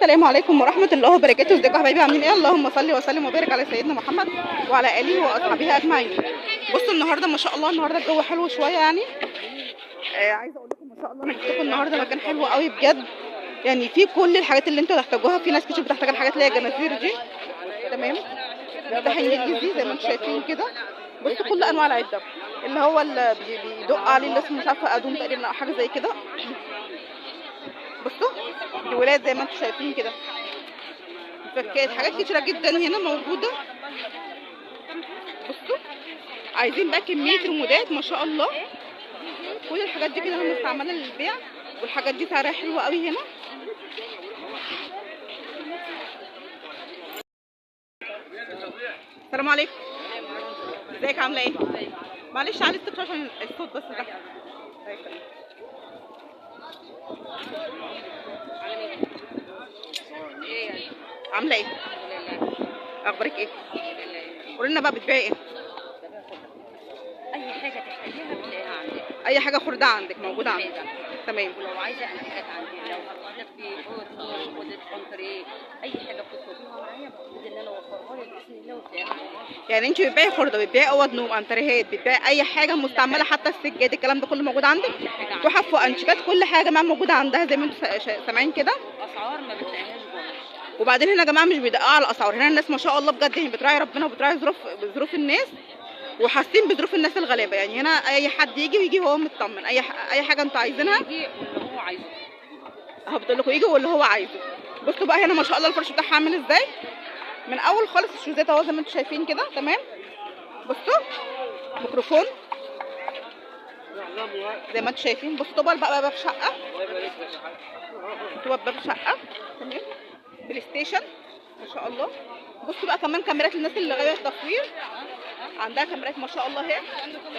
السلام عليكم ورحمة الله وبركاته. ازيكم يا حبايبي عاملين ايه؟ اللهم صل وسلم وبارك على سيدنا محمد وعلى اله واصحابه اجمعين. بصوا النهارده ما شاء الله النهارده الجو حلو شويه يعني. عايزه اقول لكم ما شاء الله انا جبت لكم النهارده مكان حلو قوي بجد. يعني في كل الحاجات اللي انتوا تحتاجوها. في ناس كتير بتحتاج الحاجات اللي هي الجنازير دي، تمام؟ ده انجليزي زي ما انتم شايفين كده. بصوا كل انواع العده اللي هو اللي بيدق عليه اللي اسمه مش عارفه ادوم تقريبا او حاجه زي كده. بصوا الولاد زي ما انتم شايفين كده، فكات حاجات كتيره جدا هنا موجوده. بصوا عايزين بقى كميه ريموتات ما شاء الله. كل الحاجات دي كده مستعمله للبيع، والحاجات دي سعرها حلو قوي هنا. السلام عليكم، ازيك عامله ايه؟ معلش علي الصوت عشان الصوت بس ده. عامله ايه؟ اخبارك ايه؟ قولي لنا بقى بتبيعي ايه؟ اي حاجه تحتاجيها بتلاقيها عندك. اي حاجه خردة عندك موجوده عندك، تمام. ولو عايزه انتيكات عندي، لو هتقعد في اوضه كونتريه، اي حاجه بتطلبيها معايا بقول ان انا اوفرها لك باذن الله وتلاقيها. يعني انت بتبيعي خردة، بتبيعي اوض نوم، انتريهات، بتبيعي اي حاجه مستعمله، حتى السجاد الكلام ده كله موجود عندك. تحف وانشكات كل حاجه ما موجوده عندها زي ما انتم سامعين كده. اسعار ما بتلاقيهاش جوه. وبعدين هنا يا جماعه مش بيدققوا على الاسعار، هنا الناس ما شاء الله بجد يعني بتراعي ربنا وبتراعي ظروف الناس، وحاسين بظروف الناس الغلابه. يعني هنا اي حد يجي وهو مطمن. اي حاجه انتوا عايزينها يجي واللي هو عايزه اهو، بتقول لكم يجي واللي هو عايزه. بصوا بقى هنا ما شاء الله الفرش بتاعها عامل ازاي من اول خالص. الشوزات اهو زي ما انتم شايفين كده، تمام. بصوا ميكروفون زي ما انتم شايفين. بصوا طوبة بقى باب شقه، طوبة باب شقه، تمام. بلاي ستيشن ما شاء الله. بصوا بقى كمان كاميرات للناس اللي غاويه التصوير، عندها كاميرات ما شاء الله اهي،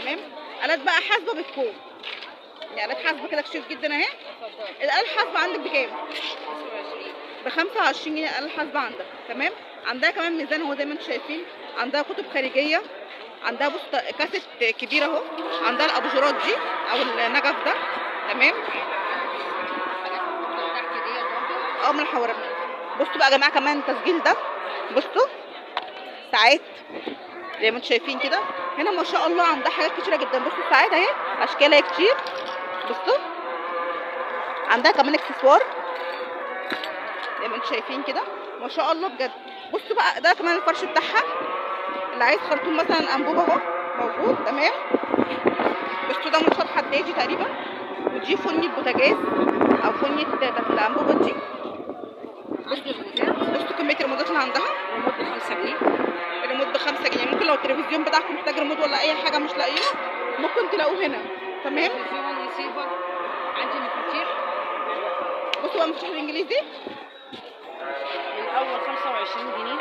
تمام. آلات بقى حاسبه بالكوم، يعني آلات حاسبه كده كتير جدا اهي. الآلة الحاسبه عندك بكام؟ ب 25 جنيه الآلة الحاسبه عندك، تمام. عندها كمان ميزان اهو زي ما انتم شايفين، عندها كتب خارجيه، عندها بص كاسيت كبيره اهو، عندها الاباجورات دي او النجف ده، تمام. من الحوارات. بصوا بقى يا جماعه كمان التسجيل ده، بصوا ساعات زي ما انتم شايفين كده. هنا ما شاء الله عندها حاجات كتيره جدا. بصوا الساعات اهي اشكالها كتير. بصوا عندها كمان اكسسوار زي ما انتم شايفين كده ما شاء الله بجد. بصوا بقى ده كمان الفرش بتاعها، اللي عايز خرطوم مثلا انبوبه اهو موجود، تمام. بصوا ده منشار حدادي تقريبا، ودي فنية بوتاجاز او فنية الانبوبه دي. بصوا كميه الريموتات اللي عندها. الريموت ب 5 جنيه. الريموت ب 5 جنيه. ممكن لو التلفزيون بتاعكم محتاج ريموت ولا اي حاجه مش لاقيينه ممكن تلاقوه هنا، تمام. في وان ريسيفر. عندي مفاتيح. بصوا بقى المفتاح الانجليزي من اول 25 جنيه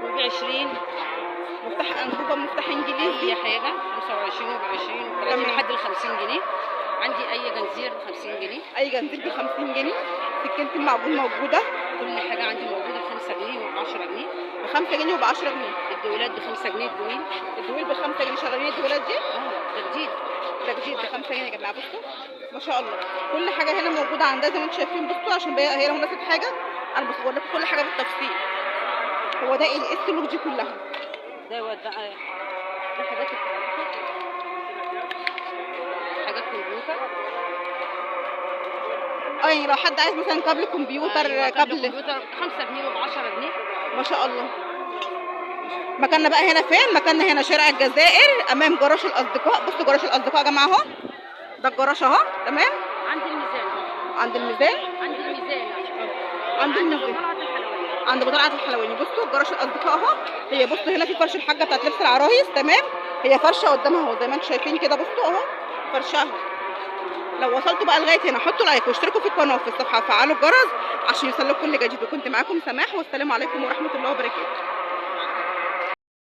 وب 20. مفتاح انبوبه، مفتاح انجليزي، اي حاجه 25 وب 20 و 30 لحد ال 50 جنيه. عندي اي جنزير ب 50 جنيه. اي جنزير ب 50 جنيه. سكينه المعجون موجوده. كل حاجه عندي موجوده ب 5 جنيه وب 10 جنيه. ب 5 جنيه وب 10 جنيه. الدويلات ب 5 جنيه. الدويل ب 5 جنيه. شغالين الدويلات دي؟ ده جديد. ده جديد ب 5 جنيه يا جماعه. بصوا ما شاء الله كل حاجه هنا موجوده عندها زي ما انتم شايفين. بصوا عشان هي لو نسيت حاجه انا بصور لكم كل حاجه بالتفصيل. هو ده ايه السلوك دي كلها؟ دوت بقى ده حاجات كمبيوتر. يعني لو حد عايز مثلا كابل كمبيوتر، أيوة كابل كمبيوتر 5 جنيه وب 10 جنيه ما شاء الله. مكاننا بقى هنا فين؟ مكاننا هنا شارع الجزائر امام جراج الاصدقاء. بصوا جراج الاصدقاء يا جماعه اهو، ده الجراج اهو، تمام. عند الميزان. عند الميزان. عند بطلعه الحلواني. بصوا جراج الاصدقاء اهو. هي بصوا هنا في فرش الحاجه بتاعت لبس العرايس، تمام. هي فرشه قدامها اهو زي ما انتم شايفين كده. بصوا اهو فرشها. لو وصلتوا بقى لغايه هنا حطوا لايك واشتركوا في القناه وفي الصفحه وفعلوا الجرس عشان يوصلكم كل جديد. وكنت معاكم سماح، والسلام عليكم ورحمه الله وبركاته.